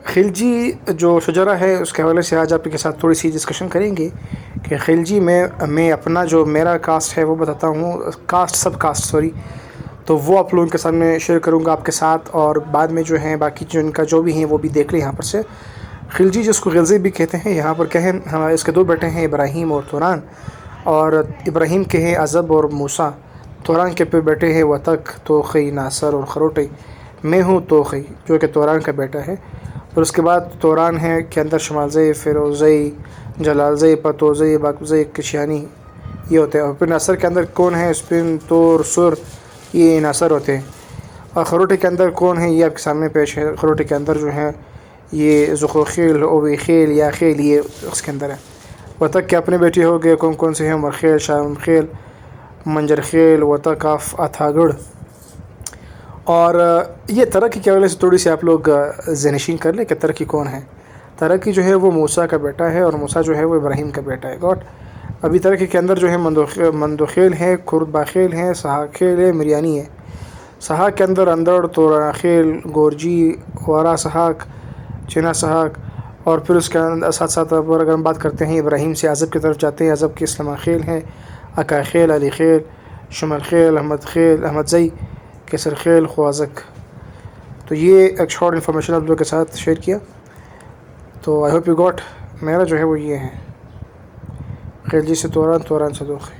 خلجی جو شجرہ ہے اس کے حوالے سے آج آپ کے ساتھ تھوڑی سی ڈسکشن کریں گے کہ خلجی میں اپنا جو میرا کاسٹ ہے وہ بتاتا ہوں، سب کاسٹ سوری، تو وہ آپ لوگوں کے سامنے شیئر کروں گا آپ کے ساتھ، اور بعد میں جو ہیں باقی جو ان کا جو بھی ہیں وہ بھی دیکھ لیں یہاں پر سے۔ خلجی جس کو غلزی بھی کہتے ہیں، یہاں پر کہیں ہمارے اس کے دو بیٹے ہیں، ابراہیم اور توران، اور ابراہیم کے ہیں عزب اور موسیٰ، توران کے پہ بیٹے ہیں وتک، توخی، ناصر اور خروٹی۔ میں ہوں توخی جو کہ توران کا بیٹا ہے، اور اس کے بعد توران ہے کے اندر شمالزئی، فیروزئی، جلالزئی، پتوزئی، باکوزئی، کشیانی یہ ہوتے ہیں، اور پھر ناصر کے اندر کون ہے، اسپن، تور، سر، یہ ناصر ہوتے ہیں۔ اور خروٹی کے اندر کون ہے یہ آپ کے سامنے پیش ہے، خروٹی کے اندر جو ہے یہ زخوخیل، اویخیل، یاخیل، یہ اس کے اندر ہے۔ وتک کے اپنے بیٹے ہو گئے کون سے ہیں، مرخیل، شامخیل، منجرخیل، وتکاف، اتھاگڑ۔ اور یہ ترقی کے حوالے سے تھوڑی سی آپ لوگ ذہنشین کر لیں کہ ترقی کون ہے۔ ترقی جو ہے وہ موسیٰ کا بیٹا ہے، اور موسیٰ جو ہے وہ ابراہیم کا بیٹا ہے۔ گاٹ ابھی ترقی کے اندر جو ہے مندوخیل ہے، کھردباخیل ہے، سہاخیل ہے، مریانی ہے۔ سہاک کے اندر اندڑ، تورانخیل، گورجی، ورا سہاک، چنا سہاک، اور پھر اس کے ساتھ ساتھ اگر ہم بات کرتے ہیں ابراہیم سے عزب کی طرف جاتے ہیں، عزب کے اسلمہ خیل ہے، اکا خیل، علی خیل، شمل خیل، احمد خیل، احمد زئی، کسر خیل، خوازک۔ تو یہ ایک شارٹ انفارمیشن آپ لوگوں کے ساتھ شیئر کیا، تو آئی ہوپ یو گاٹ۔ میرا جو ہے وہ یہ ہے، خلجی سے توران، توران سے دوخی۔